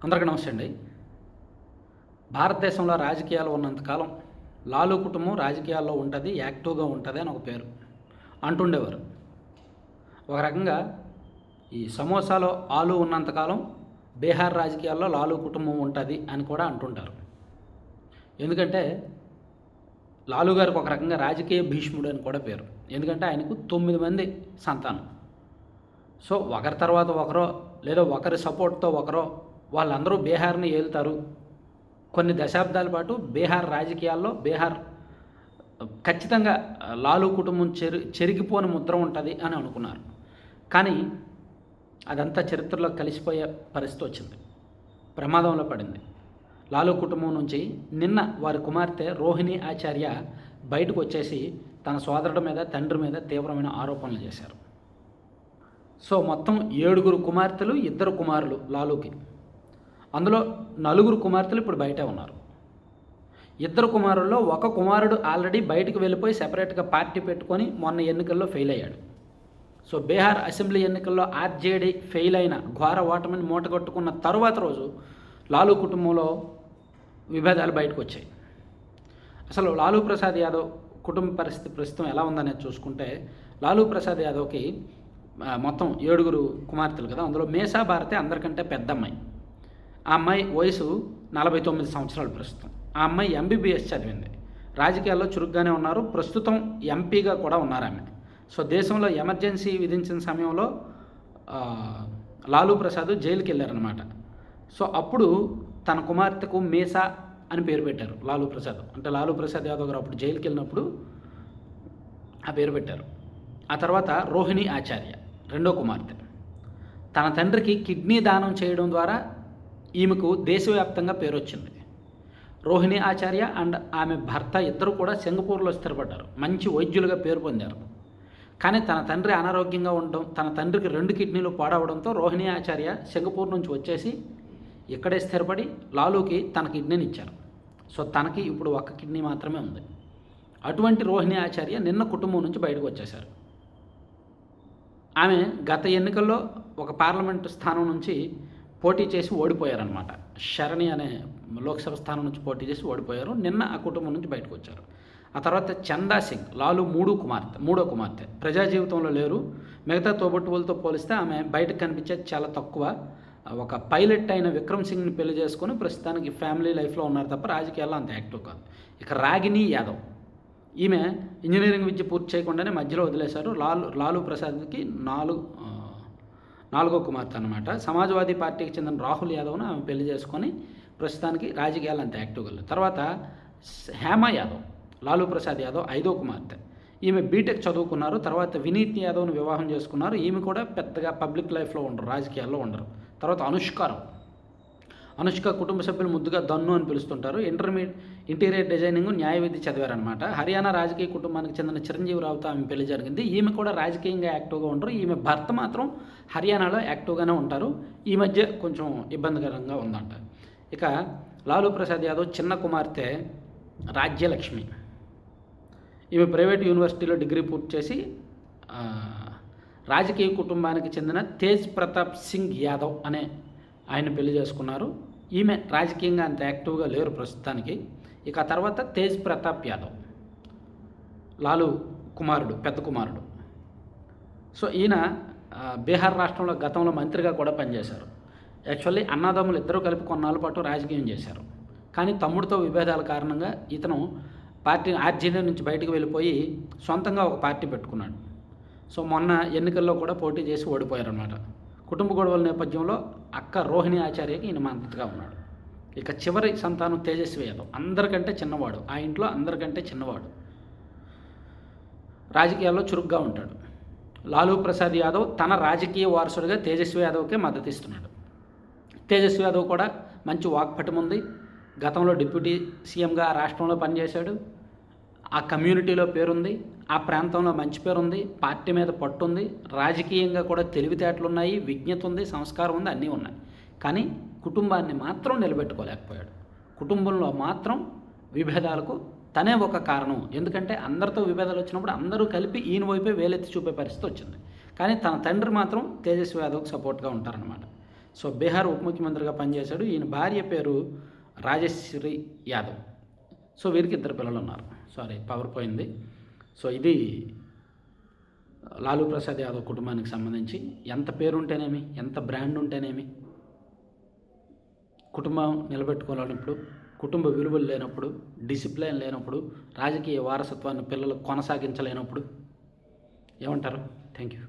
అందరికీ నమస్తే అండి. భారతదేశంలో రాజకీయాలు ఉన్నంతకాలం లాలూ కుటుంబం రాజకీయాల్లో ఉంటుంది, యాక్టివ్గా ఉంటుంది అని ఒక పేరు అంటుండేవారు. ఒక రకంగా ఈ సమోసాలో ఆలు ఉన్నంతకాలం బీహార్ రాజకీయాల్లో లాలూ కుటుంబం ఉంటుంది అని కూడా అంటుంటారు. ఎందుకంటే లాలూ గారికి ఒక రకంగా రాజకీయ భీష్ముడు అని కూడా పేరు. ఎందుకంటే ఆయనకు 9 మంది సంతానం. సో ఒకరి తర్వాత ఒకరో లేదా ఒకరి సపోర్ట్తో ఒకరో వాళ్ళందరూ బీహార్ని ఏలుతారు. కొన్ని దశాబ్దాల పాటు బీహార్ రాజకీయాల్లో ఖచ్చితంగా లాలూ కుటుంబం చెరిగిపోని ముద్ర ఉంటుంది అని అనుకున్నారు. కానీ అదంతా చరిత్రలో కలిసిపోయే పరిస్థితి వచ్చింది, ప్రమాదంలో పడింది. లాలూ కుటుంబం నుంచి నిన్న వారి కుమార్తె రోహిణి ఆచార్య బయటకు వచ్చేసి తన సోదరుడి మీద తండ్రి మీద తీవ్రమైన ఆరోపణలు చేశారు. సో మొత్తం 7 కుమార్తెలు 2 కుమారులు లాలూకి. అందులో 4 కుమార్తెలు ఇప్పుడు బయటే ఉన్నారు. 2 కుమారుల్లో ఒక కుమారుడు ఆల్రెడీ బయటకు వెళ్ళిపోయి సెపరేట్గా పార్టీ పెట్టుకొని మొన్న ఎన్నికల్లో ఫెయిల్ అయ్యాడు. సో బీహార్ అసెంబ్లీ ఎన్నికల్లో ఆర్జేడీ ఫెయిల్ అయిన ఘోర ఓటమిని మూటగట్టుకున్న తరువాత రోజు లాలూ కుటుంబంలో విభేదాలు బయటకు వచ్చాయి. అసలు లాలూ ప్రసాద్ యాదవ్ కుటుంబ పరిస్థితి ప్రస్తుతం ఎలా ఉందనేది చూసుకుంటే, లాలూ ప్రసాద్ యాదవ్కి మొత్తం 7 కుమార్తెలు కదా. అందులో మేసా భారతి అందరికంటే పెద్ద అమ్మాయి. ఆ అమ్మాయి వయసు 49 సంవత్సరాలు ప్రస్తుతం. ఆ అమ్మాయి ఎంబీబీఎస్ చదివింది, రాజకీయాల్లో చురుగ్గానే ఉన్నారు, ప్రస్తుతం ఎంపీగా కూడా ఉన్నారు ఆమె. సో దేశంలో ఎమర్జెన్సీ విధించిన సమయంలో లాలూ ప్రసాద్ జైలుకి వెళ్ళారనమాట. సో అప్పుడు తన కుమార్తెకు మేసా అని పేరు పెట్టారు లాలూ ప్రసాద్. అంటే లాలూ ప్రసాద్ యాదవ్ గారు అప్పుడు జైలుకి వెళ్ళినప్పుడు ఆ పేరు పెట్టారు. ఆ తర్వాత రోహిణి ఆచార్య రెండో కుమార్తె. తన తండ్రికి కిడ్నీ దానం చేయడం ద్వారా ఈమెకు దేశవ్యాప్తంగా పేరు వచ్చింది. రోహిణి ఆచార్య అండ్ ఆమె భర్త ఇద్దరు కూడా సింగపూర్లో స్థిరపడ్డారు, మంచి వైద్యులుగా పేరు పొందారు. కానీ తన తండ్రి అనారోగ్యంగా ఉండడం, తన తండ్రికి 2 కిడ్నీలు పాడవడంతో రోహిణి ఆచార్య సింగపూర్ నుంచి వచ్చేసి ఇక్కడే స్థిరపడి లాలూకి తన కిడ్నీని ఇచ్చారు. సో తనకి ఇప్పుడు 1 కిడ్నీ మాత్రమే ఉంది. అటువంటి రోహిణి ఆచార్య నిన్న కుటుంబం నుంచి బయటకు వచ్చేశారు. ఆమె గత ఎన్నికల్లో ఒక పార్లమెంటు స్థానం నుంచి పోటీ చేసి ఓడిపోయారనమాట. శరణి అనే లోక్సభ స్థానం నుంచి పోటీ చేసి ఓడిపోయారు. నిన్న ఆ కుటుంబం నుంచి బయటకు వచ్చారు. ఆ తర్వాత చందా సింగ్, లాలూ మూడో కుమార్తె, ప్రజా జీవితంలో లేరు. మిగతా తోబుట్టువులతో పోలిస్తే ఆమె బయటకు కనిపించేది చాలా తక్కువ. ఒక పైలట్ అయిన విక్రమ్ సింగ్ని పెళ్లి చేసుకొని ప్రస్తుతానికి ఫ్యామిలీ లైఫ్లో ఉన్నారు తప్ప రాజకీయాల్లో అంత యాక్టివ్ కాదు. ఇక రాగిణి యాదవ్, ఈమె ఇంజనీరింగ్ విద్య పూర్తి చేయకుండానే మధ్యలో వదిలేశారు. లాలూ ప్రసాద్కి 4వ కుమార్తె అనమాట. సమాజ్వాదీ పార్టీకి చెందిన రాహుల్ యాదవ్ను ఆమె పెళ్లి చేసుకొని ప్రస్తుతానికి రాజకీయాలు అంత యాక్టివ్గా లేదు. తర్వాత హేమా యాదవ్, లాలూ ప్రసాద్ యాదవ్ 5వ కుమార్తె. ఈమె బీటెక్ చదువుకున్నారు. తర్వాత వినీత్ యాదవ్ను వివాహం చేసుకున్నారు. ఈమె కూడా పెద్దగా పబ్లిక్ లైఫ్లో ఉండరు, రాజకీయాల్లో ఉండరు. తర్వాత అనుష్క కుటుంబ సభ్యులు ముద్దుగా దన్ను అని పిలుస్తుంటారు. ఇంటీరియర్ డిజైనింగ్, న్యాయ విద్య చదివారనమాట. హర్యానా రాజకీయ కుటుంబానికి చెందిన చిరంజీవి రావుతో ఆమె పెళ్లి జరిగింది. ఈమె కూడా రాజకీయంగా యాక్టివ్గా ఉండరు. ఈమె భర్త మాత్రం హర్యానాలో యాక్టివ్గానే ఉంటారు. ఈ మధ్య కొంచెం ఇబ్బందికరంగా ఉందంట. ఇక లాలూ ప్రసాద్ యాదవ్ చిన్న కుమార్తె రాజ్యలక్ష్మి. ఈమె ప్రైవేట్ యూనివర్సిటీలో డిగ్రీ పూర్తి చేసి రాజకీయ కుటుంబానికి చెందిన తేజ్ ప్రతాప్ సింగ్ యాదవ్ అనే ఆయన పెళ్లి చేసుకున్నారు. ఈమె రాజకీయంగా అంత యాక్టివ్గా లేరు ప్రస్తుతానికి. ఇక తర్వాత తేజ్ ప్రతాప్ యాదవ్, లాలూ పెద్ద కుమారుడు. సో ఈయన బీహార్ రాష్ట్రంలో గతంలో మంత్రిగా కూడా పనిచేశారు. యాక్చువల్లీ అన్నదమ్ములు ఇద్దరూ కలిపి కొన్నాళ్ళ పాటు రాజకీయం చేశారు. కానీ తమ్ముడితో విభేదాల కారణంగా ఇతను ఆర్జేడీ నుంచి బయటకు వెళ్ళిపోయి సొంతంగా ఒక పార్టీ పెట్టుకున్నాడు. సో మొన్న ఎన్నికల్లో కూడా పోటీ చేసి ఓడిపోయారన్నమాట. కుటుంబ గొడవల నేపథ్యంలో అక్క రోహిణి ఆచార్యకి ఈయన మద్దతుగా ఉన్నాడు. ఇక చివరి సంతానం తేజస్వి యాదవ్, అందరికంటే చిన్నవాడు, ఆ ఇంట్లో అందరికంటే చిన్నవాడు, రాజకీయాల్లో చురుగ్గా ఉంటాడు. లాలూ ప్రసాద్ యాదవ్ తన రాజకీయ వారసుడిగా తేజస్వి యాదవ్కే మద్దతు ఇస్తున్నాడు. తేజస్వి యాదవ్ కూడా మంచి వాక్పటం ఉంది. గతంలో డిప్యూటీ సీఎంగా ఆ రాష్ట్రంలో పనిచేశాడు. ఆ కమ్యూనిటీలో పేరుంది, ఆ ప్రాంతంలో మంచి పేరుంది, పార్టీ మీద పట్టుంది, రాజకీయంగా కూడా తెలివితేటలు ఉన్నాయి, విజ్ఞత ఉంది, సంస్కారం ఉంది, అన్నీ ఉన్నాయి. కానీ కుటుంబాన్ని మాత్రం నిలబెట్టుకోలేకపోయాడు. కుటుంబంలో మాత్రం విభేదాలకు తనే ఒక కారణం. ఎందుకంటే అందరితో విభేదాలు వచ్చినప్పుడు అందరూ కలిపి ఈయన వైపే వేలెత్తి చూపే పరిస్థితి వచ్చింది. కానీ తన తండ్రి మాత్రం తేజస్వి యాదవ్కి సపోర్ట్గా ఉంటారనమాట. సో బీహార్ ఉప ముఖ్యమంత్రిగా పనిచేశాడు. ఈయన భార్య పేరు రాజశ్రీ యాదవ్. సో వీరికి 2 పిల్లలు ఉన్నారు. సారీ, పవర్ పోయింది. సో ఇది లాలూ ప్రసాద్ యాదవ్ కుటుంబానికి సంబంధించి. ఎంత పేరు ఉంటేనేమి, ఎంత బ్రాండ్ ఉంటేనేమి, కుటుంబం నిలబెట్టుకోలేనప్పుడు, కుటుంబ విలువలు లేనప్పుడు, డిసిప్లిన్ లేనప్పుడు, రాజకీయ వారసత్వాన్ని పిల్లలు కొనసాగించలేనప్పుడు ఏమంటారు? Thank you.